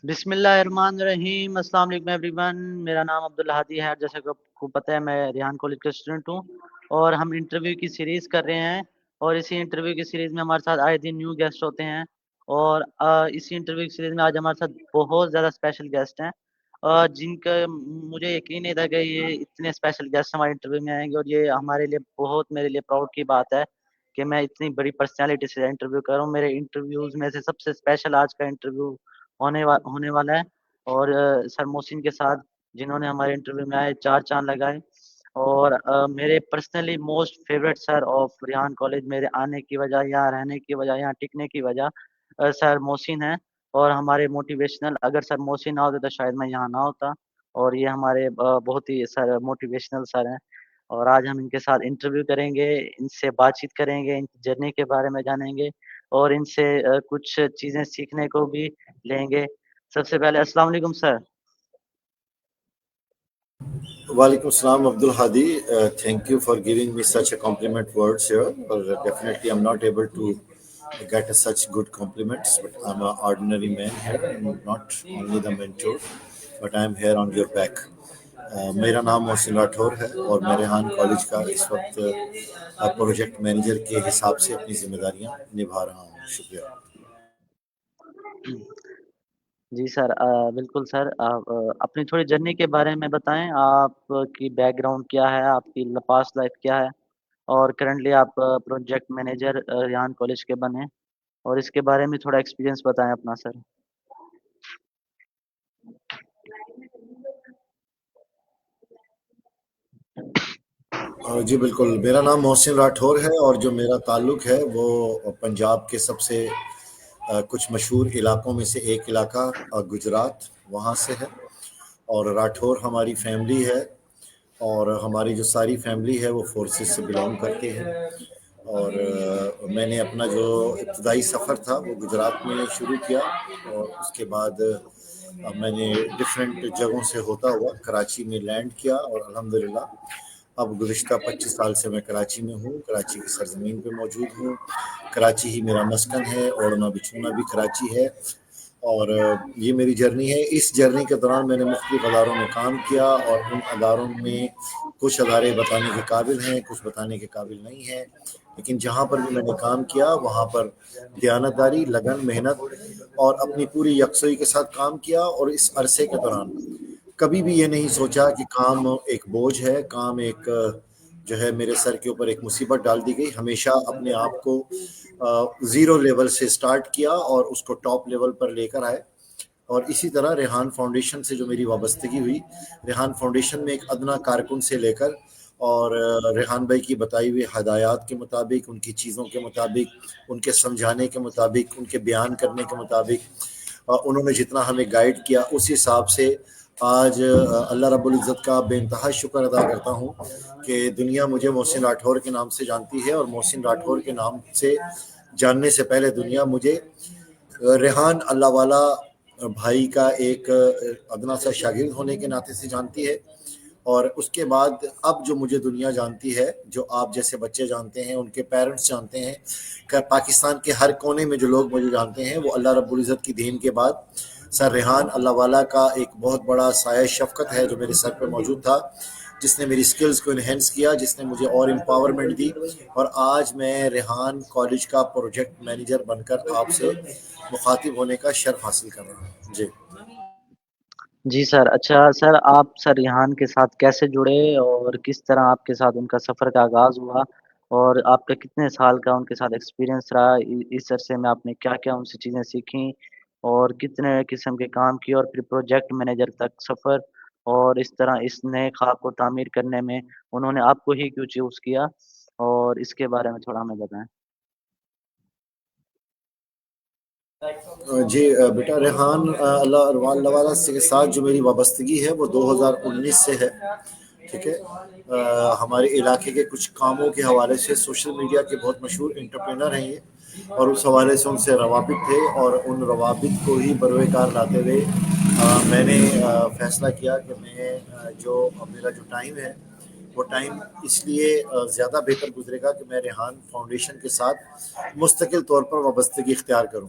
بسم اللہ الرحمن الرحیم۔ السلام علیکم ایوری ون، میرا نام عبدالہادی ہے، جیسے کہ آپ کو پتہ ہے میں ریحان کالج کا اسٹوڈنٹ ہوں، اور ہم انٹرویو کی سیریز کر رہے ہیں، اور اسی انٹرویو کی سیریز میں ہمارے ساتھ آئے دن نیو گیسٹ ہوتے ہیں، اور اسی انٹرویو کی سیریز میں آج ہمارے ساتھ بہت زیادہ اسپیشل گیسٹ ہیں، جن کا مجھے یقین نہیں تھا کہ یہ اتنے اسپیشل گیسٹ ہمارے انٹرویو میں آئیں گے، اور یہ ہمارے لیے بہت میرے لیے پراؤڈ کی بات ہے کہ میں اتنی بڑی پرسنالٹی سے انٹرویو کر رہا ہوں۔ میرے انٹرویوز میں سے سب سے اسپیشل آج کا انٹرویو ہونے والا ہے، اور سر محسن کے ساتھ، جنہوں نے ہمارے انٹرویو میں آئے چار چاند لگائے، اور میرے personally most favourite sir of Rehan college, میرے آنے کی وجہ، یہاں رہنے کی وجہ، یہاں ٹکنے کی وجہ سر محسن ہیں، اور ہمارے موٹیویشنل، اگر سر محسن نہ ہوتے تو شاید میں یہاں نہ ہوتا، اور یہ ہمارے بہت ہی سر موٹیویشنل سر ہیں، اور آج ہم ان کے ساتھ انٹرویو کریں گے، ان سے بات چیت کریں گے، ان کی جرنی کے بارے میں جانیں گے، اور ان سے کچھ چیزیں سیکھنے کو بھی لیں گے۔ سب سے پہلے السلام علیکم سر۔ Walaikum Assalam, Abdul Hadi. Thank you for giving me such a compliment words here. Definitely, I'm not able to get such good compliments, but I'm an ordinary man here, and not only the mentor, but I'm here on your back. میرا نام محسن راٹھور ہے اور میں Rehan college کا اس وقت project manager کے حساب سے اپنی ذمہ داریاں نبھا رہا ہوں۔ شکریہ۔ جی سر، بالکل سر، آپ اپنی تھوڑی جرنی کے بارے میں بتائیں، آپ کی بیک گراؤنڈ کیا ہے، آپ کی پاسٹ لائف کیا ہے، اور کرنٹلی آپ پروجیکٹ مینیجر ریحان کالج کے بنے، اور اس کے بارے میں تھوڑا ایکسپیرینس بتائیں اپنا سر۔ جی بالکل، میرا نام محسن راٹھور ہے، اور جو میرا تعلق ہے وہ پنجاب کے سب سے کچھ مشہور علاقوں میں سے ایک علاقہ گجرات، وہاں سے ہے، اور راٹھور ہماری فیملی ہے، اور ہماری جو ساری فیملی ہے وہ فورسز سے بلانگ کرتے ہیں، اور میں نے اپنا جو ابتدائی سفر تھا وہ گجرات میں شروع کیا، اور اس کے بعد میں نے ڈفرینٹ جگہوں سے ہوتا ہوا کراچی میں لینڈ کیا، اور الحمدللہ اب گزشتہ 25 سال سے میں کراچی میں ہوں، کراچی کی سرزمین پہ موجود ہوں، کراچی ہی میرا مسکن ہے، اوڑھنا بچھونا بھی کراچی ہے، اور یہ میری جرنی ہے۔ اس جرنی کے دوران میں نے مختلف اداروں میں کام کیا، اور ان اداروں میں کچھ ادارے بتانے کے قابل ہیں، کچھ بتانے کے قابل نہیں ہیں، لیکن جہاں پر بھی میں نے کام کیا وہاں پر دیانتداری، لگن، محنت اور اپنی پوری یکسوئی کے ساتھ کام کیا، اور اس عرصے کے دوران کبھی بھی یہ نہیں سوچا کہ کام ایک بوجھ ہے، کام ایک جو ہے میرے سر کے اوپر ایک مصیبت ڈال دی گئی۔ ہمیشہ اپنے آپ کو زیرو لیول سے سٹارٹ کیا اور اس کو ٹاپ لیول پر لے کر آئے، اور اسی طرح ریحان فاؤنڈیشن سے جو میری وابستگی ہوئی، ریحان فاؤنڈیشن میں ایک ادنا کارکن سے لے کر، اور ریحان بھائی کی بتائی ہوئی ہدایات کے مطابق، ان کی چیزوں کے مطابق، ان کے سمجھانے کے مطابق، ان کے بیان کرنے کے مطابق، انہوں نے جتنا ہمیں گائیڈ کیا اس حساب سے آج اللہ رب العزت کا بے انتہا شکر ادا کرتا ہوں کہ دنیا مجھے محسن راٹھور کے نام سے جانتی ہے، اور محسن راٹھور کے نام سے جاننے سے پہلے دنیا مجھے ریحان اللہ والا بھائی کا ایک ادنا سا شاگرد ہونے کے ناطے سے جانتی ہے، اور اس کے بعد اب جو مجھے دنیا جانتی ہے، جو آپ جیسے بچے جانتے ہیں، ان کے پیرنٹس جانتے ہیں، کہ پاکستان کے ہر کونے میں جو لوگ مجھے جانتے ہیں، وہ اللہ رب العزت کی دین کے بعد سر ریحان اللہ والا کا ایک بہت بڑا سایہ شفقت ہے جو میرے سر پہ موجود تھا، جس نے میری سکلز کو انہینس کیا، جس نے مجھے اور امپاورمنٹ دی، اور آج میں ریحان کالج کا پروجیکٹ مینیجر بن کر آپ سے مخاطب ہونے کا شرف حاصل کر رہا ہوں۔ جی جی سر، اچھا سر، آپ سر ریحان کے ساتھ کیسے جڑے، اور کس طرح آپ کے ساتھ ان کا سفر کا آغاز ہوا، اور آپ کا کتنے سال کا ان کے ساتھ ایکسپیرینس رہا، اس عرصے میں آپ نے کیا کیا ان سے چیزیں سیکھیں، اور کتنے قسم کے کام کیے، اور پھر پروجیکٹ مینیجر تک سفر، اور اس طرح اس نئے خواب کو تعمیر کرنے میں انہوں نے آپ کو ہی کیوں چوز کیا، اور اس کے بارے میں تھوڑا ہمیں بتائیں۔ جی بیٹا، ریحان اللہ والا کے ساتھ جو میری وابستگی ہے وہ 2019 سے ہے، ٹھیک ہے۔ ہمارے علاقے کے کچھ کاموں کے حوالے سے سوشل میڈیا کے بہت مشہور انٹرپرینر ہیں یہ، اور اس حوالے سے ان سے روابط تھے، اور ان روابط کو ہی بروئے کار لاتے ہوئے میں نے فیصلہ کیا کہ میں جو میرا جو ٹائم ہے وہ ٹائم اس لیے زیادہ بہتر گزرے گا کہ میں ریحان فاؤنڈیشن کے ساتھ مستقل طور پر وابستگی اختیار کروں۔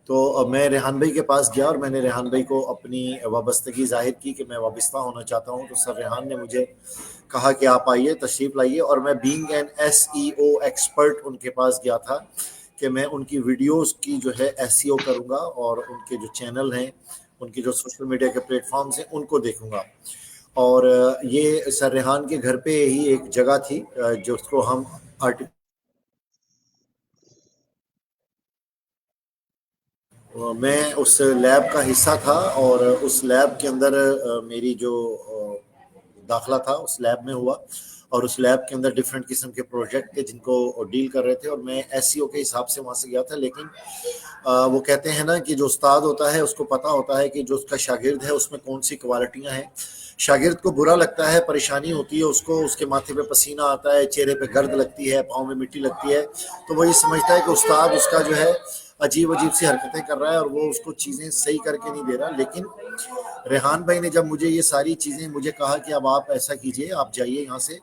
تو میں ریحان بھائی کے پاس گیا اور میں نے ریحان بھائی کو اپنی وابستگی ظاہر کی کہ میں وابستہ ہونا چاہتا ہوں. تو سر ریحان نے مجھے کہا کہ آپ آئیے، تشریف لائیے. اور میں being an SEO expert in کے پاس گیا تھا کہ میں ان کی ویڈیوز کی جو ہے SEO کروں گا اور ان کے جو چینل ہیں، ان کی جو سوشل میڈیا کے پلیٹ فارمز ہیں، ان کو دیکھوں گا. اور یہ سر ریحان کے گھر پہ ہی ایک جگہ تھی جس کو ہم میں اس لیب کا حصہ تھا اور اس لیب کے اندر میری جو داخلہ تھا اس لیب میں ہوا. اور اس لیب کے اندر ڈفرینٹ قسم کے پروجیکٹ تھے جن کو ڈیل کر رہے تھے اور میں SEO کے حساب سے وہاں سے گیا تھا. لیکن وہ کہتے ہیں نا کہ جو استاد ہوتا ہے اس کو پتا ہوتا ہے کہ جو اس کا شاگرد ہے اس میں کون سی کوالٹیاں ہیں. شاگرد کو برا لگتا ہے، پریشانی ہوتی ہے، اس کو، اس کے ماتھے پہ پسینہ آتا ہے، چہرے پہ گرد لگتی ہے، پاؤں میں مٹی لگتی ہے، تو وہ یہ سمجھتا ہے کہ استاد اس کا جو ہے عجیب سی حرکتیں کر رہا ہے اور وہ اس کو چیزیں صحیح کر کے نہیں دے رہا. لیکن ریحان بھائی نے جب مجھے یہ ساری چیزیں مجھے کہا کہ اب آپ ایسا کیجئے، آپ جائیے یہاں سے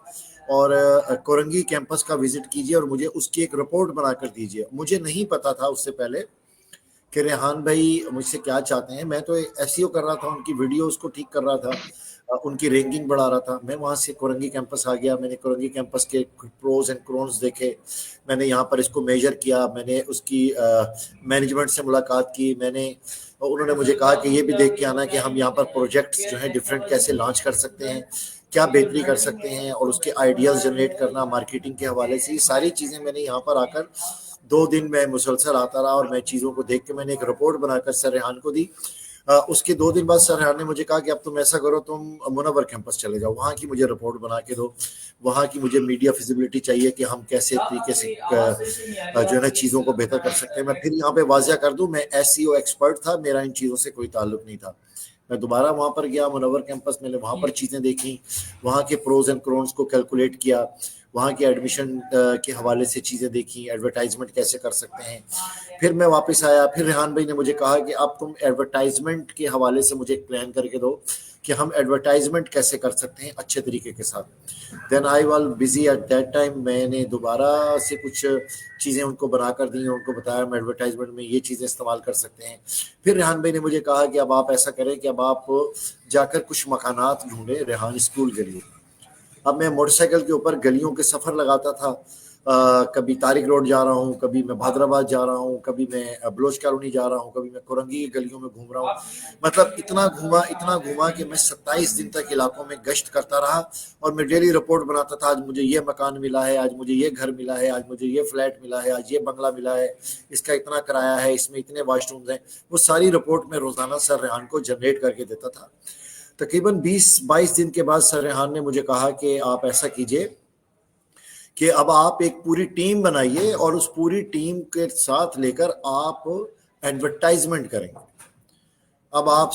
اور کورنگی کیمپس کا وزٹ کیجئے اور مجھے اس کی ایک رپورٹ بنا کر دیجئے. مجھے نہیں پتا تھا اس سے پہلے کہ ریحان بھائی مجھ سے کیا چاہتے ہیں. میں تو SEO کر رہا تھا، ان کی ویڈیوز کو ٹھیک کر رہا تھا، ان کی رینکنگ بڑھا رہا تھا. میں وہاں سے کورنگی کیمپس آ گیا، میں نے کورنگی کیمپس کے پروز اینڈ کرونز دیکھے، میں نے یہاں پر اس کو میجر کیا، میں نے اس کی مینجمنٹ سے ملاقات کی. انہوں نے مجھے کہا کہ یہ بھی دیکھ کے آنا کہ ہم یہاں پر پروجیکٹس جو ہیں ڈفرینٹ کیسے لانچ کر سکتے ہیں، کیا بہتری کر سکتے ہیں، اور اس کے آئیڈیاز جنریٹ کرنا مارکیٹنگ کے حوالے سے. یہ ساری چیزیں میں نے یہاں پر آ کر 2 دن میں مسلسل آتا رہا اور میں چیزوں کو دیکھ کے میں نے ایک رپورٹ بنا کر سر ریحان کو دی. اس کے 2 دن بعد سر ریحان نے مجھے کہا کہ اب تم ایسا کرو، تم منور کیمپس چلے جاؤ، وہاں کی مجھے رپورٹ بنا کے دو، وہاں کی مجھے میڈیا فیزیبلٹی چاہیے کہ ہم کیسے طریقے سے جو ہے نا چیزوں کو بہتر کر سکتے ہیں. میں پھر یہاں پہ واضح کر دوں، میں SEO ایکسپرٹ تھا، میرا ان چیزوں سے کوئی تعلق نہیں تھا. میں دوبارہ وہاں پر گیا منور کیمپس، میں نے وہاں پر چیزیں دیکھیں، وہاں کے پروز اینڈ کرونز کو کیلکولیٹ کیا، وہاں کے ایڈمیشن کے حوالے سے چیزیں دیکھیں، ایڈورٹائزمنٹ کیسے کر سکتے ہیں. پھر میں واپس آیا، پھر ریحان بھائی نے مجھے کہا کہ اب تم ایڈورٹائزمنٹ کے حوالے سے مجھے ایک پلان کر کے دو کہ ہم ایڈورٹائزمنٹ کیسے کر سکتے ہیں اچھے طریقے کے ساتھ. Then I was busy at that time. میں نے دوبارہ سے کچھ چیزیں ان کو بنا کر دی، ان کو بتایا ہم ایڈورٹائزمنٹ میں یہ چیزیں استعمال کر سکتے ہیں. پھر ریحان بھائی نے مجھے کہا کہ اب آپ ایسا کریں کہ اب آپ جا کر کچھ مکانات ڈھونڈیں ریحان اسکول کے لیے. اب میں موٹر سائیکل کے اوپر گلیوں کے سفر لگاتا تھا، کبھی طارق روڈ جا رہا ہوں، کبھی میں بہادر آباد جا رہا ہوں، کبھی میں بلوچ کالونی جا رہا ہوں، کبھی میں کورنگی گلیوں میں گھوم رہا ہوں. مطلب اتنا گھوما کہ میں 27 دن تک علاقوں میں گشت کرتا رہا اور میں ڈیلی رپورٹ بناتا تھا، آج مجھے یہ مکان ملا ہے، آج مجھے یہ گھر ملا ہے، آج مجھے یہ فلیٹ ملا ہے، آج یہ بنگلہ ملا ہے، اس کا اتنا کرایہ ہے، اس میں اتنے واش رومز ہیں. وہ ساری رپورٹ میں روزانہ سر ریحان کو جنریٹ کر کے دیتا تھا. تقریباً 20-22 دن کے بعد سر ریحان نے مجھے کہا کہ آپ ایسا کیجئے کہ اب آپ ایک پوری ٹیم بنائیے اور اس پوری ٹیم کے ساتھ لے کر آپ ایڈورٹائزمنٹ کریں. اب آپ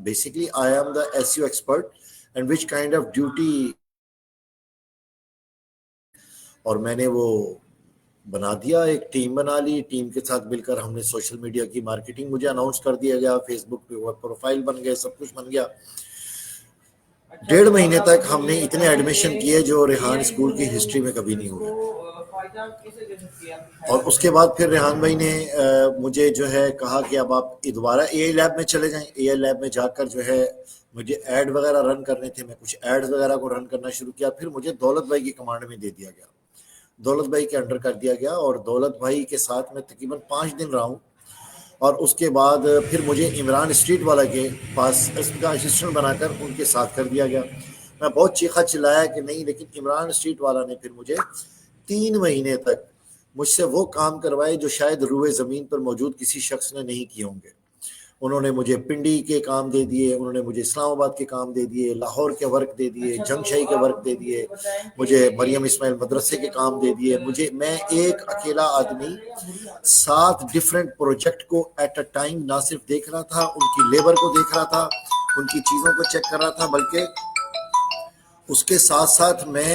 basically I am the SEO expert and which kind of duty. اور میں نے وہ بنا دیا، ایک ٹیم بنا لی، ٹیم کے ساتھ مل کر ہم نے سوشل میڈیا کی مارکیٹنگ مجھے اناؤنس کر دیا گیا، فیس بک پہ پروفائل بن گئے، سب کچھ بن گیا. 1.5 مہینے تک ہم نے اتنے ایڈمیشن کیے جو ریحان اسکول کی ہسٹری میں کبھی نہیں ہوئے. اور اس کے بعد پھر ریحان بھائی نے مجھے جو ہے کہا کہ اب آپ دوبارہ AI لیب میں چلے جائیں. AI لیب میں جا کر جو ہے مجھے ایڈ وغیرہ رن کرنے تھے، میں کچھ ایڈز وغیرہ کو رن کرنا شروع کیا. پھر مجھے دولت بھائی کی کمانڈ میں دے دیا گیا، دولت بھائی کے انڈر کر دیا گیا اور دولت بھائی کے ساتھ میں تقریباً 5 دن رہا ہوں. اور اس کے بعد پھر مجھے عمران اسٹریٹ والا کے پاس اس کا اسسٹنٹ بنا کر ان کے ساتھ کر دیا گیا. میں بہت چیخا چلایا کہ نہیں، لیکن عمران اسٹریٹ والا نے پھر مجھے 3 مہینے تک مجھ سے وہ کام کروائے جو شاید روئے زمین پر موجود کسی شخص نے نہیں کیے ہوں گے. انہوں نے مجھے پنڈی کے کام دے دیے، انہوں نے مجھے اسلام آباد کے کام دے دیے، لاہور کے ورک دے دیے، جنگ شاہی کے ورک دے دیے، مجھے مریم اسماعیل مدرسے کے کام دے دیے. میں ایک اکیلا آدمی 7 ڈفرینٹ پروجیکٹ کو ایٹ اے ٹائم نہ صرف دیکھ رہا تھا، ان کی لیبر کو دیکھ رہا تھا، ان کی چیزوں کو چیک کر رہا تھا، بلکہ اس کے ساتھ ساتھ میں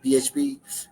PHP,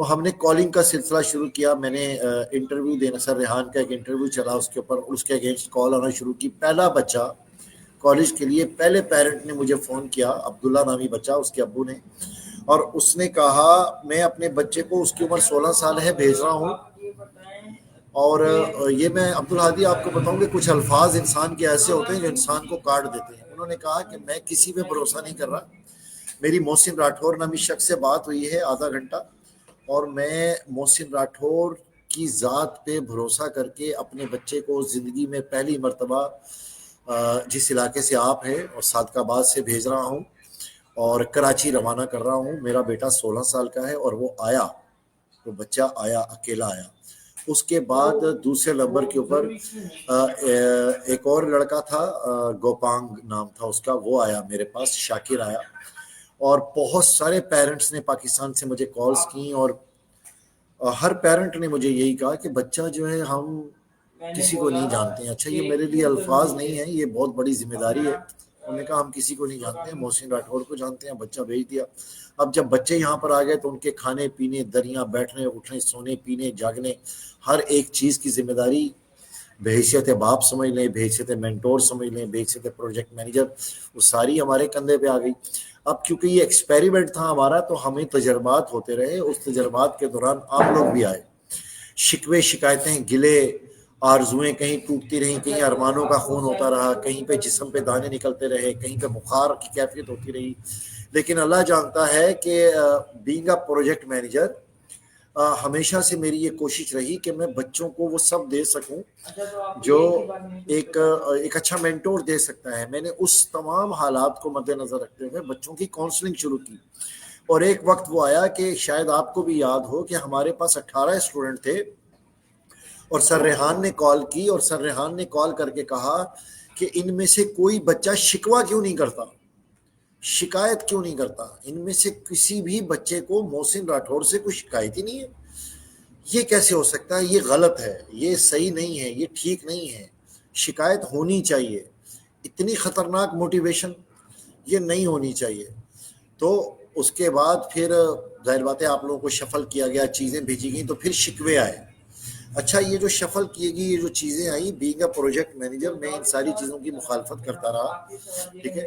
تو ہم نے کالنگ کا سلسلہ شروع کیا. میں نے انٹرویو دینا، سر ریحان کا ایک انٹرویو چلا اس کے اوپر، اس کے اگینسٹ کال آنا شروع کی. پہلا بچہ کالج کے لیے، پہلے پیرنٹ نے مجھے فون کیا، عبداللہ نامی بچہ، اس کے ابو نے، اور اس نے کہا میں اپنے بچے کو، اس کی عمر 16 سال ہے، بھیج رہا ہوں. اور یہ میں عبدالہادی آپ کو بتاؤں کہ کچھ الفاظ انسان کے ایسے ہوتے ہیں جو انسان کو کاٹ دیتے ہیں. انہوں نے کہا کہ میں کسی پہ بھروسہ نہیں کر رہا. میری محسن راٹھور نامی شخص سے بات ہوئی ہے آدھا گھنٹہ، اور میں محسن راٹھور کی ذات پہ بھروسہ کر کے اپنے بچے کو زندگی میں پہلی مرتبہ جس علاقے سے آپ ہیں اور صادق آباد سے بھیج رہا ہوں اور کراچی روانہ کر رہا ہوں. میرا بیٹا 16 سال کا ہے اور وہ آیا، وہ بچہ آیا، اکیلا آیا. اس کے بعد دوسرے نمبر کے اوپر ایک اور لڑکا تھا، گوپانگ نام تھا اس کا، وہ آیا میرے پاس، شاکر آیا. اور بہت سارے پیرنٹس نے پاکستان سے مجھے کالز کی، اور ہر پیرنٹ نے مجھے یہی کہا کہ بچہ جو ہے ہم کسی کو نہیں جانتے ہیں. اچھا، یہ میرے لیے الفاظ نہیں ہیں، یہ بہت بڑی ذمہ داری ہے. انہوں نے کہا ہم کسی کو نہیں جانتے ہیں، محسن راٹھور کو جانتے ہیں. بچہ بھیج دیا. اب جب بچے یہاں پر آ گئے تو ان کے کھانے پینے، دریاں، بیٹھنے اٹھنے، سونے پینے، جاگنے، ہر ایک چیز کی ذمہ داری بحیثیت باپ سمجھ لیں، بحیثیت مینٹور سمجھ لیں، بحیثیت پروجیکٹ مینیجر، وہ ساری ہمارے کندھے پہ آ گئی. اب کیونکہ یہ ایکسپیریمنٹ تھا ہمارا، تو ہمیں تجربات ہوتے رہے. اس تجربات کے دوران آپ لوگ بھی آئے. شکوے، شکایتیں، گلے، آرزویں کہیں ٹوٹتی رہیں، کہیں ارمانوں کا خون ہوتا رہا، کہیں پہ جسم پہ دانے نکلتے رہے، کہیں پہ بخار کی کیفیت ہوتی رہی. لیکن اللہ جانتا ہے کہ بینگ اے پروجیکٹ مینیجر، ہمیشہ سے میری یہ کوشش رہی کہ میں بچوں کو وہ سب دے سکوں جو ایک اچھا مینٹور دے سکتا ہے. میں نے اس تمام حالات کو مد نظر رکھتے ہوئے بچوں کی کاؤنسلنگ شروع کی. اور ایک وقت وہ آیا کہ شاید آپ کو بھی یاد ہو کہ ہمارے پاس 18 اسٹوڈنٹ تھے، اور سر ریحان نے کال کی، اور سر ریحان نے کال کر کے کہا کہ ان میں سے کوئی بچہ شکوہ کیوں نہیں کرتا، شکایت کیوں نہیں کرتا. ان میں سے کسی بھی بچے کو محسن راٹھور سے کوئی شکایت ہی نہیں ہے. یہ کیسے ہو سکتا ہے؟ یہ غلط ہے، یہ صحیح نہیں ہے، یہ ٹھیک نہیں ہے. شکایت ہونی چاہیے. اتنی خطرناک موٹیویشن یہ نہیں ہونی چاہیے. تو اس کے بعد پھر ظاہر بات ہے آپ لوگوں کو شفل کیا گیا، چیزیں بھیجی گئیں، تو پھر شکوے آئے. اچھا، یہ جو شفل کی گئی، یہ جو چیزیں آئیں، بینگ اے پروجیکٹ مینیجر میں ان ساری چیزوں کی مخالفت کرتا رہا. ٹھیک ہے،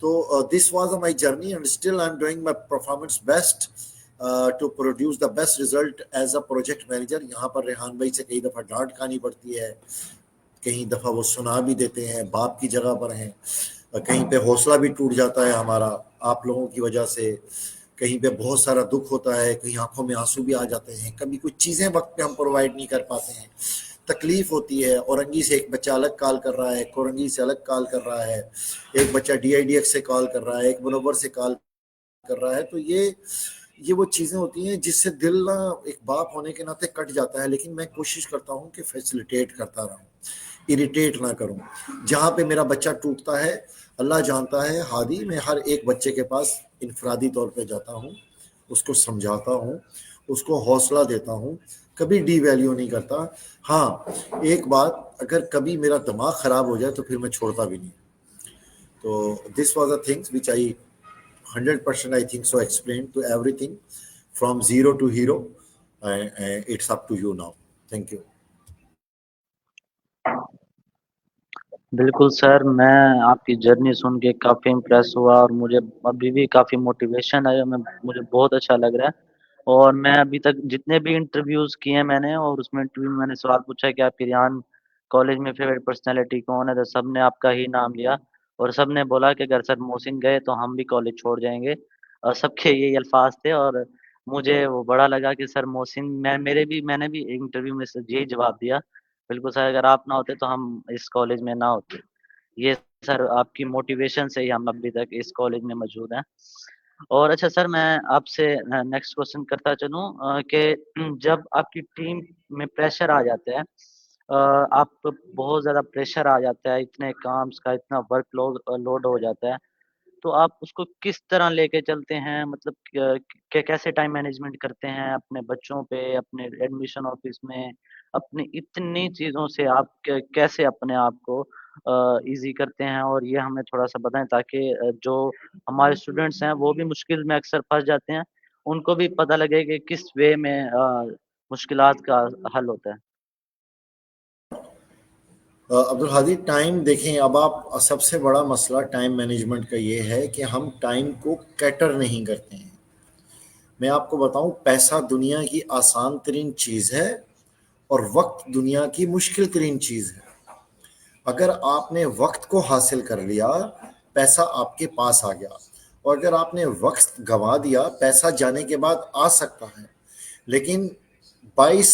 تو this was my journey and still I am doing my performance best to produce the best result as a project manager. یہاں پر ریحان بھائی سے کئی دفعہ ڈانٹ کھانی پڑتی ہے، کئی دفعہ وہ سنا بھی دیتے ہیں، باپ کی جگہ پر ہیں. کہیں پہ حوصلہ بھی ٹوٹ جاتا ہے ہمارا آپ لوگوں کی وجہ سے، کہیں پہ بہت سارا دکھ ہوتا ہے، کہیں آنکھوں میں آنسو بھی آ جاتے ہیں، کبھی کچھ چیزیں وقت پہ ہم پرووائڈ نہیں کر پاتے ہیں، تکلیف ہوتی ہے. اورنگی سے ایک بچہ الگ کال کر رہا ہے، کورنگی سے الگ کال کر رہا ہے، ایک بچہ ڈی آئی ڈی ایکس سے کال کر رہا ہے، ایک منور سے کال کر رہا ہے. تو یہ وہ چیزیں ہوتی ہیں جس سے دل نہ ایک باپ ہونے کے ناطے کٹ جاتا ہے. لیکن میں کوشش کرتا ہوں کہ فیسیلیٹیٹ کرتا رہوں، اریٹیٹ نہ کروں. جہاں پہ میرا بچہ ٹوٹتا ہے، اللہ جانتا ہے ہادی، میں ہر ایک بچے کے پاس انفرادی طور پہ جاتا ہوں، اس کو سمجھاتا ہوں، اس کو حوصلہ دیتا ہوں، کبھی ڈی ویلیو نہیں کرتا. ہاں، ایک بات، اگر کبھی میرا دماغ خراب ہو جائے تو پھر میں چھوڑتا بھی نہیں. تو this was a things which I 100% I think so explained to everything from zero to hero. It's up to you now. Thank you. بالکل سر، میں آپ کی جرنی سن کے کافی امپریس ہوا، اور مجھے ابھی بھی کافی موٹیویشن ہے، مجھے بہت اچھا لگ رہا ہے. اور میں ابھی تک جتنے بھی انٹرویوز کیے ہیں میں نے، اور اس میں انٹرویو میں نے سوال پوچھا کہ آپ کی ریحان کالج میں فیوریٹ پرسنالٹی کون ہے، تو سب نے آپ کا ہی نام لیا، اور سب نے بولا کہ اگر سر محسن گئے تو ہم بھی کالج چھوڑ جائیں گے، اور سب کے یہی الفاظ تھے. اور مجھے وہ بڑا لگا کہ سر محسن، میں نے بھی انٹرویو میں یہی جواب دیا، بالکل سر، اگر آپ نہ ہوتے تو ہم اس کالج میں نہ ہوتے. یہ سر آپ کی موٹیویشن سے ہی ہم ابھی تک اس کالج میں موجود ہیں. اور اچھا سر، میں آپ سے نیکسٹ کوشچن کرتا چلوں کہ جب آپ کی ٹیم میں پریشر آ جاتا ہے، آپ پہ بہت زیادہ پریشر آ جاتا ہے، اتنے کامز کا اتنا ورک لوڈ ہو جاتا ہے، تو آپ اس کو کس طرح لے کے چلتے ہیں؟ مطلب کہ کیسے ٹائم مینجمنٹ کرتے ہیں اپنے بچوں پہ، اپنے ایڈمیشن آفس میں، اپنی اتنی چیزوں سے آپ کیسے اپنے آپ کو ایزی کرتے ہیں، اور یہ ہمیں تھوڑا سا بتائیں تاکہ جو ہمارے اسٹوڈنٹس ہیں وہ بھی مشکل میں اکثر پھنس جاتے ہیں، ان کو بھی پتہ لگے کہ کس وے میں مشکلات کا حل ہوتا ہے۔ عبدالحادی، ٹائم دیکھیں، اب آپ سب سے بڑا مسئلہ ٹائم مینجمنٹ کا یہ ہے کہ ہم ٹائم کو کیٹر نہیں کرتے ہیں۔ میں آپ کو بتاؤں، پیسہ دنیا کی آسان ترین چیز ہے اور وقت دنیا کی مشکل ترین چیز ہے۔ اگر آپ نے وقت کو حاصل کر لیا، پیسہ آپ کے پاس آ گیا، اور اگر آپ نے وقت گنوا دیا، پیسہ جانے کے بعد آ سکتا ہے لیکن 22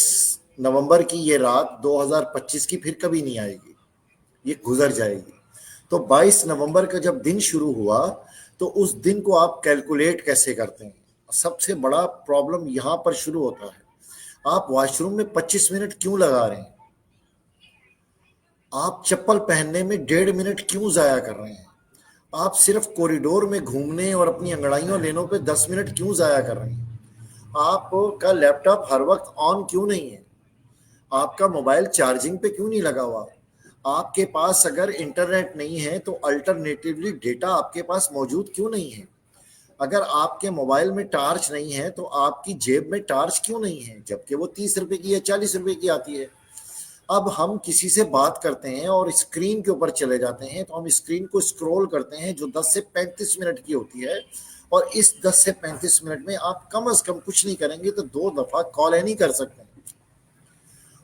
نومبر کی یہ رات 2025 کی پھر کبھی نہیں آئے گی، یہ گزر جائے گی۔ تو 22 نومبر کا جب دن شروع ہوا تو اس دن کو آپ کیلکولیٹ کیسے کرتے ہیں؟ سب سے بڑا پرابلم یہاں پر شروع ہوتا ہے۔ آپ واش روم میں 25 منٹ کیوں لگا رہے ہیں؟ آپ چپل پہننے میں 1.5 منٹ کیوں ضائع کر رہے ہیں؟ آپ صرف کوریڈور میں گھومنے اور اپنی انگڑائیوں لینے پہ 10 منٹ کیوں ضائع کر رہے ہیں؟ آپ کا لیپ ٹاپ ہر وقت آن کیوں نہیں ہے؟ آپ کا موبائل چارجنگ پہ کیوں نہیں لگا ہوا؟ آپ کے پاس اگر انٹرنیٹ نہیں ہے تو الٹرنیٹیولی ڈیٹا آپ کے پاس موجود کیوں نہیں ہے؟ اگر آپ کے موبائل میں ٹارچ نہیں ہے تو آپ کی جیب میں ٹارچ کیوں نہیں ہے، جبکہ وہ 30 روپے کی یا 40 روپے کی آتی ہے؟ اب ہم کسی سے بات کرتے ہیں اور اسکرین کے اوپر چلے جاتے ہیں تو ہم اسکرین کو اسکرول کرتے ہیں جو 10 سے 35 منٹ کی ہوتی ہے، اور اس 10 سے 35 منٹ میں آپ کم از کم کچھ نہیں کریں گے تو 2 دفعہ کال نہیں کر سکتے ہیں۔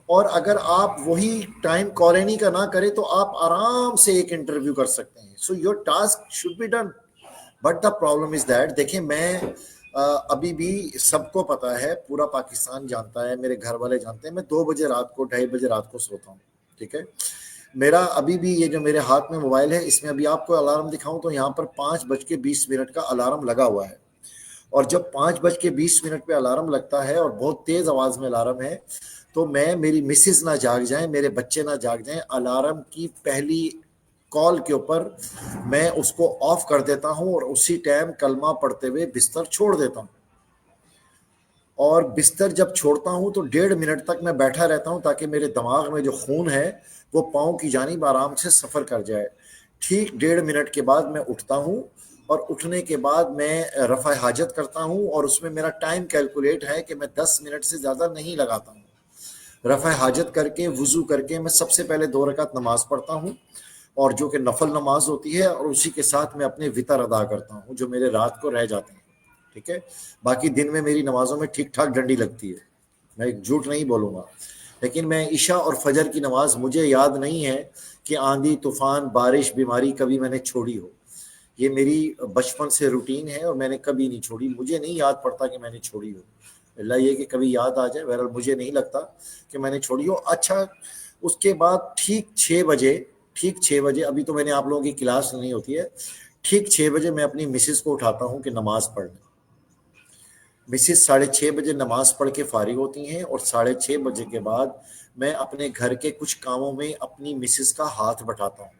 اور اگر آپ وہی ٹائم کالینی کا نہ کریں تو آپ آرام سے ایک انٹرویو کر سکتے ہیں۔ So your task should be done, but the problem is that, دیکھیں میں ابھی بھی سب کو پتا ہے، پورا پاکستان جانتا ہے، میرے گھر والے جانتے ہیں، میں 2 بجے رات کو 2:30 بجے رات کو سوتا ہوں، ٹھیک ہے؟ میرا ابھی بھی یہ جو میرے ہاتھ میں موبائل ہے، اس میں ابھی آپ کو الارم دکھاؤں تو یہاں پر 5:20 کا الارم لگا ہوا ہے، اور جب 5:20 پہ الارم لگتا ہے اور بہت تیز آواز میں الارم ہے تو میں، میری مسز نہ جاگ جائیں، میرے بچے نہ جاگ جائیں، الارم کی پہلی کال کے اوپر میں اس کو آف کر دیتا ہوں اور اسی ٹائم کلمہ پڑھتے ہوئے بستر چھوڑ دیتا ہوں۔ اور بستر جب چھوڑتا ہوں تو 1.5 منٹ تک میں بیٹھا رہتا ہوں تاکہ میرے دماغ میں جو خون ہے وہ پاؤں کی جانب آرام سے سفر کر جائے۔ ٹھیک 1.5 منٹ کے بعد میں اٹھتا ہوں، اور اٹھنے کے بعد میں رفع حاجت کرتا ہوں، اور اس میں میرا ٹائم کیلکولیٹ ہے کہ میں 10 منٹ سے زیادہ نہیں لگاتا ہوں۔ رفع حاجت کر کے، وضو کر کے، میں سب سے پہلے 2 رکعت نماز پڑھتا ہوں، اور جو کہ نفل نماز ہوتی ہے، اور اسی کے ساتھ میں اپنے وطر ادا کرتا ہوں جو میرے رات کو رہ جاتے ہیں، ٹھیک ہے؟ باقی دن میں میری نمازوں میں ٹھیک ٹھاک ڈنڈی لگتی ہے، میں ایک جھوٹ نہیں بولوں گا، لیکن میں عشاء اور فجر کی نماز، مجھے یاد نہیں ہے کہ آندھی طوفان بارش بیماری کبھی میں نے چھوڑی ہو۔ یہ میری بچپن سے روٹین ہے اور میں نے کبھی نہیں چھوڑی، مجھے نہیں یاد پڑتا کہ میں نے چھوڑی ہو، اللہ یہ کہ کبھی یاد آ جائے، بہرحال مجھے نہیں لگتا کہ میں نے چھوڑی ہو۔ اچھا، اس کے بعد ٹھیک 6 بجے، ابھی تو میں نے آپ لوگوں کی کلاس نہیں ہوتی ہے، ٹھیک 6 بجے میں اپنی مسز کو اٹھاتا ہوں کہ نماز پڑھ لیں۔ مسز 6:30 بجے نماز پڑھ کے فارغ ہوتی ہیں، اور 6:30 بجے کے بعد میں اپنے گھر کے کچھ کاموں میں اپنی مسز کا ہاتھ بٹاتا ہوں۔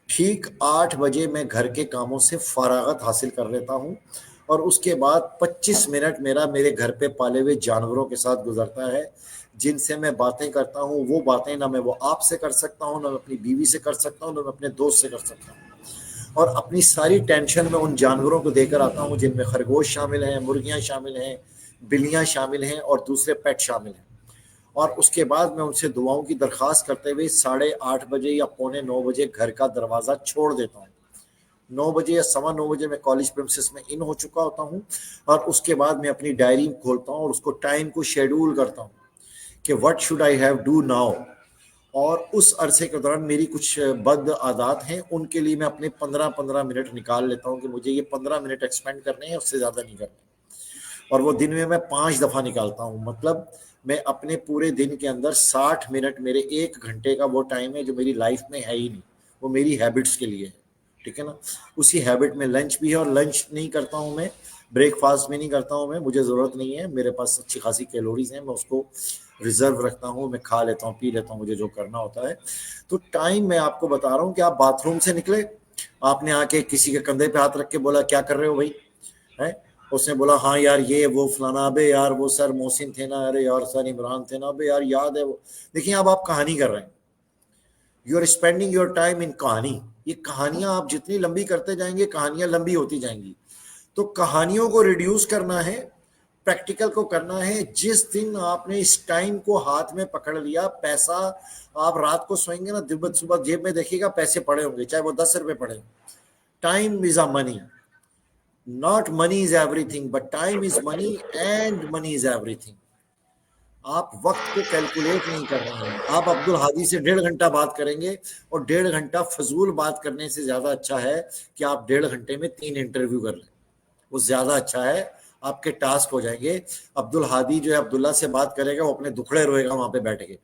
ٹھیک 8 بجے میں گھر کے کاموں سے فراغت حاصل کر لیتا ہوں، اور اس کے بعد 25 منٹ میرا میرے گھر پہ پالے ہوئے جانوروں کے ساتھ گزرتا ہے، جن سے میں باتیں کرتا ہوں۔ وہ باتیں نہ میں وہ آپ سے کر سکتا ہوں، نہ میں اپنی بیوی سے کر سکتا ہوں، نہ میں اپنے دوست سے کر سکتا ہوں، اور اپنی ساری ٹینشن میں ان جانوروں کو دے کر آتا ہوں جن میں خرگوش شامل ہیں، مرغیاں شامل ہیں، بلیاں شامل ہیں، اور دوسرے پیٹ شامل ہیں۔ اور اس کے بعد میں ان سے دعاؤں کی درخواست کرتے ہوئے 8:30 بجے یا 8:45 بجے گھر کا دروازہ چھوڑ دیتا ہوں۔ 9 بجے یا 9:15 بجے میں کالج پریمسس میں ان ہو چکا ہوتا ہوں، اور اس کے بعد میں اپنی ڈائری کھولتا ہوں اور اس کو ٹائم کو شیڈول کرتا ہوں کہ what should I have do now، اور اس عرصے کے دوران میری کچھ بد عادات ہیں، ان کے لیے میں اپنے 15 منٹ نکال لیتا ہوں کہ مجھے یہ 15 منٹ ایکسپینڈ کرنے ہیں، اس سے زیادہ نہیں کرنے، اور وہ دن میں 5 دفعہ نکالتا ہوں۔ مطلب میں اپنے پورے دن کے اندر 60 منٹ، میرے 1 گھنٹے کا وہ ٹائم ہے جو میری لائف میں ہے ہی نہیں، وہ میری ہیبٹس کے لیے ہے، ٹھیک ہے نا؟ اسی ہیبٹ میں لنچ بھی ہے، اور لنچ نہیں کرتا ہوں میں، بریک فاسٹ میں نہیں کرتا ہوں میں، مجھے ضرورت نہیں ہے، میرے پاس اچھی خاصی کیلوریز ہیں، میں اس کو ریزرو رکھتا ہوں، میں کھا لیتا ہوں، پی لیتا ہوں، مجھے جو کرنا ہوتا ہے۔ تو ٹائم میں آپ کو بتا رہا ہوں کہ آپ باتھ روم سے نکلے، آپ نے آ کے کسی کے کندھے پہ ہاتھ رکھ کے بولا کیا کر رہے ہو بھائی، ہے؟ اس نے بولا ہاں یار یہ وہ فلانا، ابے یار وہ سر محسن تھے نا، ارے یار سر عمران تھے نا، ابے یار یاد ہے وہ، دیکھیں اب آپ کہانی کر رہے ہیں، you are spending your time in کہانی. یہ کہانیاں آپ جتنی لمبی کرتے جائیں گے کہانیاں لمبی ہوتی جائیں گی. تو کہانیوں کو ریڈیوس کرنا ہے, پریکٹیکل کو کرنا ہے. جس دن آپ نے اس ٹائم کو ہاتھ میں پکڑ لیا, پیسہ آپ رات کو سوئیں گے نا, صبح جیب میں دیکھیے گا پیسے پڑے ہوں گے, چاہے وہ 10 روپے پڑے. Time is a money, not money is every thing but time is money and money is every thing. آپ وقت کو کیلکولیٹ نہیں کر رہے ہیں. آپ عبدالہادی سے 1.5 گھنٹہ بات کریں گے, اور 1.5 گھنٹہ فضول بات کرنے سے زیادہ اچھا ہے کہ آپ 1.5 گھنٹے میں 3 انٹرویو کر لیں. وہ زیادہ اچھا ہے, آپ کے ٹاسک ہو جائیں گے. عبدالہادی جو ہے عبداللہ سے بات کرے گا, وہ اپنے دکھڑے روئے گا وہاں پہ بیٹھ کے,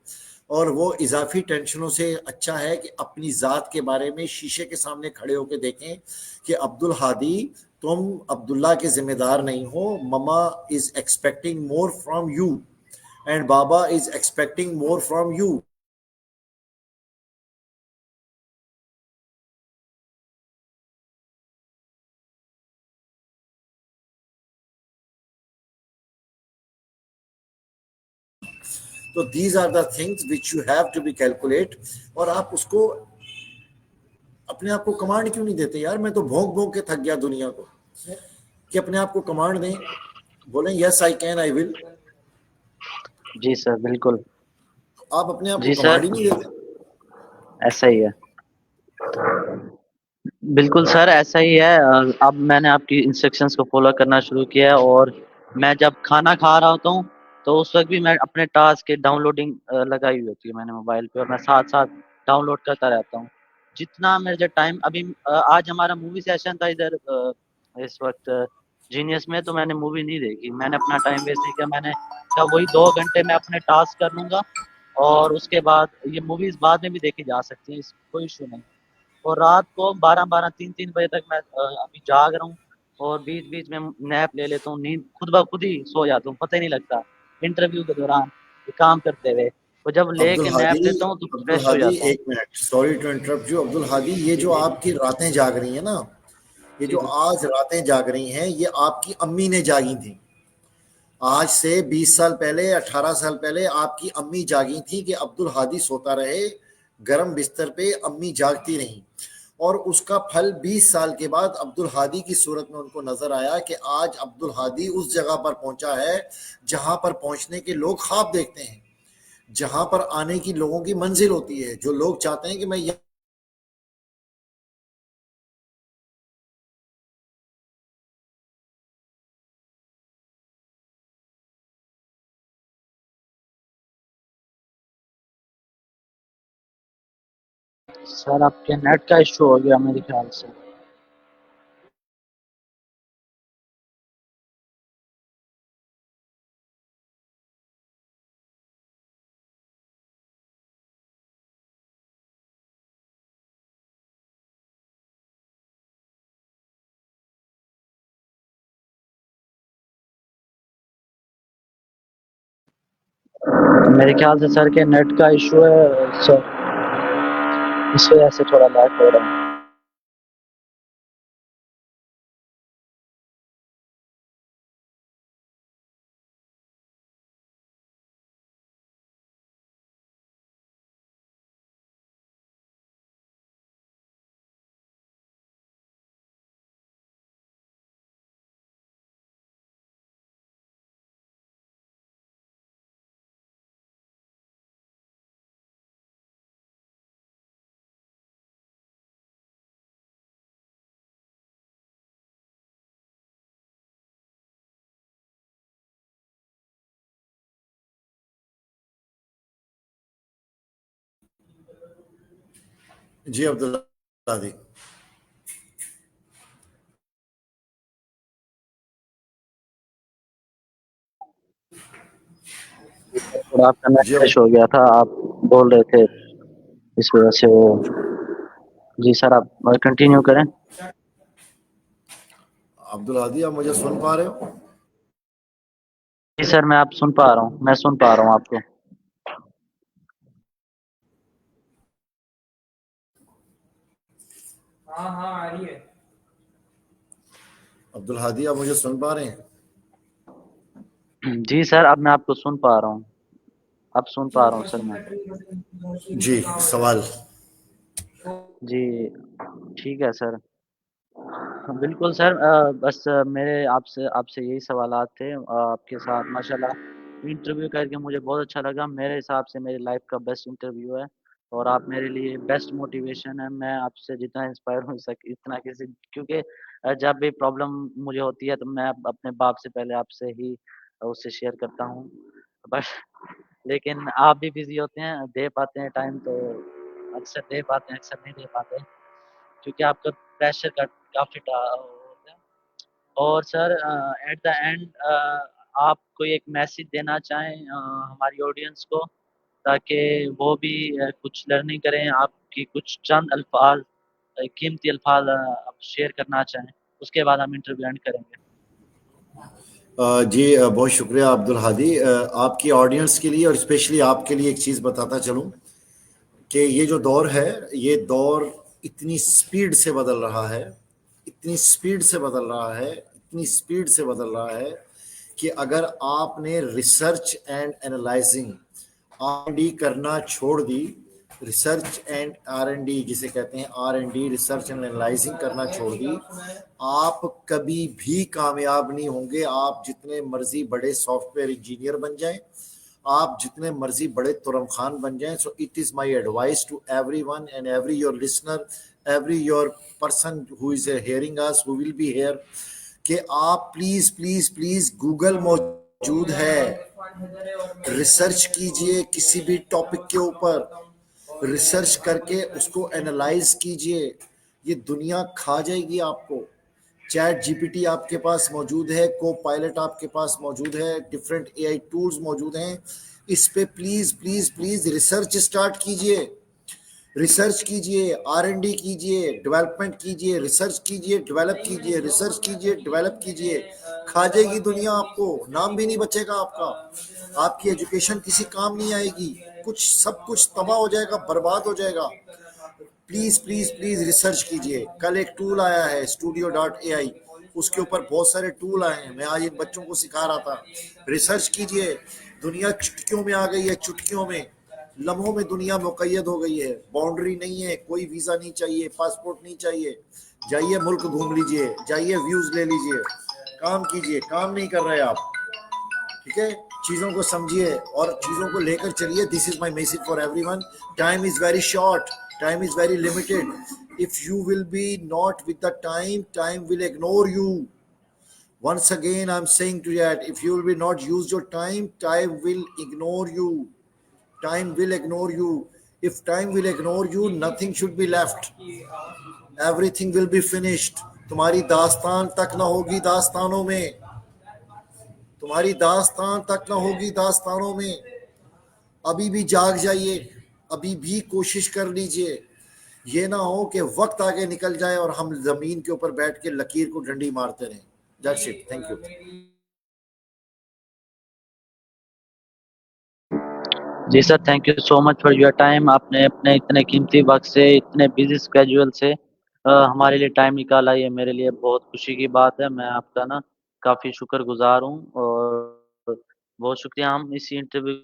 اور وہ اضافی ٹینشنوں سے اچھا ہے کہ اپنی ذات کے بارے میں شیشے کے سامنے کھڑے ہو کے دیکھیں کہ عبدالہادی تم عبداللہ کے ذمہ دار نہیں ہو. Mama is expecting more from you and بابا is expecting more from you. تو these are the things which you have to be calculate. اور آپ اس کو اپنے آپ کو کمانڈ کیوں نہیں دیتے یار؟ میں تو بھونک بھونک کے تھک گیا دنیا کو, کہ اپنے آپ کو کمانڈ دیں, بولیں یس آئی کین آئی ول. جی سر بالکل. آپ اپنے آپ کو جی سر کمانڈ ہی نہیں دیتے. ایسا ہی ہے, بالکل سر ایسا ہی ہے. اب میں نے آپ کی انسٹرکشنز کو فالو کرنا شروع کیا ہے, اور میں جب کھانا کھا رہا ہوتا ہوں تو اس وقت بھی میں اپنے ٹاسک کے ڈاؤن لوڈنگ لگائی ہوئی ہوتی ہے میں نے موبائل پہ, اور میں ساتھ ساتھ ڈاؤن لوڈ کرتا رہتا ہوں جتنا میرے جو ٹائم. ابھی آج ہمارا مووی سیشن تھا ادھر اس وقت جینیس میں, تو میں نے مووی نہیں دیکھی, میں نے اپنا ٹائم ویسٹ نہیں کیا. میں نے کہا وہی 2 گھنٹے میں اپنے ٹاسک کر لوں گا, اور اس کے بعد یہ موویز بعد میں بھی دیکھی جا سکتی ہیں, اس کوئی ایشو نہیں. اور رات کو 12 3 بجے تک میں ابھی جاگ رہا ہوں, اور بیچ بیچ میں نیپ لے لیتا ہوں, نیند خود بخود ہی سو جاتا ہوں, پتہ ہی نہیں لگتا انٹرویو کے دوران کام کرتے ہوئے. اور جب لے کے نیپ لیتا ہوں تو فریش ہو عبدالہادی جاتا ہوں. ایک minute, sorry to interrupt you. Abdulhadi یہ جی جو جی آپ کی راتیں جاگ رہی ہیں نا, یہ جی جو جی آج راتیں جاگ رہی ہیں, یہ آپ کی امی نے جاگی تھیں. آج سے 20 سال پہلے 18 سال پہلے آپ کی امی جاگی تھیں کہ عبدالہادی سوتا رہے گرم بستر پہ. امی جاگتی رہیں, اور اس کا پھل 20 سال کے بعد عبدالہادی کی صورت میں ان کو نظر آیا کہ آج عبدالہادی اس جگہ پر پہنچا ہے جہاں پر پہنچنے کے لوگ خواب دیکھتے ہیں, جہاں پر آنے کی لوگوں کی منزل ہوتی ہے. جو لوگ چاہتے ہیں کہ میں سر آپ کے نیٹ کا ایشو ہو گیا میرے خیال سے. میرے خیال سے سر کے نیٹ کا ایشو ہے سر, اس وجہ سے تھوڑا لیٹ ہو رہا ہے. جی عبدالہادی تھوڑا آپ کا نیٹ جی فریش ہو گیا تھا, آپ بول رہے تھے اس وجہ سے وہ. جی سر آپ کنٹینیو کریں. عبدالہادی آپ مجھے سن پا رہے ہو؟ جی سر میں آپ سن پا رہا ہوں, میں سن پا رہا ہوں آپ کو. ہاں ہاں آ رہی ہے. عبدالہادی آپ مجھے سن پا رہے ہیں؟ جی سر اب میں آپ کو سن پا رہا ہوں, اب سن پا رہا ہوں سر میں. جی سوال. جی ٹھیک ہے سر. بالکل سر. بس میرے آپ سے یہی سوالات تھے. آپ کے ساتھ ماشاءاللہ انٹرویو کر کے مجھے بہت اچھا لگا. میرے حساب سے میری لائف کا بیسٹ انٹرویو ہے اور آپ میرے لیے بیسٹ موٹیویشن ہے. میں آپ سے جتنا انسپائر ہو سک اتنا کسی کیونکہ جب بھی پرابلم مجھے ہوتی ہے تو میں اپنے باپ سے پہلے آپ سے ہی اس سے شیئر کرتا ہوں. بس لیکن آپ بھی بزی ہوتے ہیں, دے پاتے ہیں ٹائم تو اکثر دے پاتے ہیں, اکثر نہیں دے پاتے کیونکہ آپ کا پریشر کا کافی ہوتا ہے. اور سر ایٹ دا اینڈ آپ کوئی ایک میسج دینا چاہیں ہماری آڈینس کو تاکہ وہ بھی کچھ لرننگ کریں. آپ کی کچھ چند الفاظ قیمتی الفاظ آپ شیئر کرنا چاہیں, اس کے بعد ہم انٹرویو اینڈ کریں گے. جی بہت شکریہ عبدالہادی. آپ کی آڈینس کے لیے اور اسپیشلی آپ کے لیے ایک چیز بتاتا چلوں کہ یہ جو دور ہے, یہ دور اتنی سپیڈ سے بدل رہا ہے, اتنی سپیڈ سے بدل رہا ہے, اتنی سپیڈ سے بدل رہا ہے کہ اگر آپ نے ریسرچ اینڈ اینالائزنگ R&D کرنا چھوڑ دی, ریسرچ اینڈ R&D جسے کہتے ہیں R&D, ریسرچ اینڈ اینالائزنگ کرنا چھوڑ دی, آپ کبھی بھی کامیاب نہیں ہوں گے. آپ جتنے مرضی بڑے سافٹ ویئر انجینئر بن جائیں, آپ جتنے مرضی بڑے ترم خان بن جائیں. So it is my advice to every one and every your listener, every your person who is hearing us, who will be here, کہ آپ پلیز پلیز پلیز گوگل موجود ہے, ریسرچ کیجئے کسی بھی ٹاپک کے اوپر, ریسرچ کر کے اس کو اینالائز کیجئے. یہ دنیا کھا جائے گی آپ کو. چیٹ جی پی ٹی آپ کے پاس موجود ہے, کو پائلٹ آپ کے پاس موجود ہے, ڈفرینٹ اے آئی ٹولز موجود ہیں. اس پہ please please please research start کیجئے, ریسرچ کیجئے, R&D کیجئے, ڈیولپمنٹ کیجئے, ریسرچ کیجئے, ڈیولپ کیجئے, ریسرچ کیجئے, ڈیولپ کیجئے. کھا جائے گی دنیا آپ کو, نام بھی نہیں بچے گا آپ کا, آپ کی ایجوکیشن کسی کام نہیں آئے گی, کچھ سب کچھ تباہ ہو جائے گا, برباد ہو جائے گا. پلیز پلیز پلیز ریسرچ کیجئے. کل ایک ٹول آیا ہے studio.ai, اس کے اوپر بہت سارے ٹول آئے ہیں, میں آج ان بچوں کو سکھا رہا تھا. ریسرچ کیجئے. دنیا چٹکیوں میں آ گئی ہے, چٹکیوں میں, لمحوں میں دنیا مقید ہو گئی ہے. باؤنڈری نہیں ہے, کوئی ویزا نہیں چاہیے, پاسپورٹ نہیں چاہیے. جائیے ملک گھوم لیجئے, جائیے ویوز لے لیجئے, کام کیجئے. کام نہیں کر رہے آپ, ٹھیک ہے, چیزوں کو سمجھیے اور چیزوں کو لے کر چلیے. This is my message for everyone. Time is very short, time is very limited. if you will be not with the time, time will ignore you. Once again I'm saying to you that if you will be not use your time, time will ignore you. Time will ignore you. If time will ignore you, nothing should be left, everything will be finished. تمہاری داستان تک نہ ہوگی داستانوں میں, تمہاری داستان تک نہ ہوگی داستانوں میں. ابھی بھی جاگ جائیے, ابھی بھی کوشش کر لیجئے. یہ نہ ہو کہ وقت آگے نکل جائے اور ہم زمین کے اوپر بیٹھ کے لکیر کو ڈنڈی مارتے رہیں. That's it. Thank you. جی sir, thank you so much for your time. آپ نے اپنے اتنے قیمتی وقت سے, اتنے بزی اسکیجول سے ہمارے لیے ٹائم نکالا, یہ میرے لیے بہت خوشی کی بات ہے. میں آپ کا نا کافی شکر گزار ہوں اور بہت شکریہ. ہم اسی انٹرویو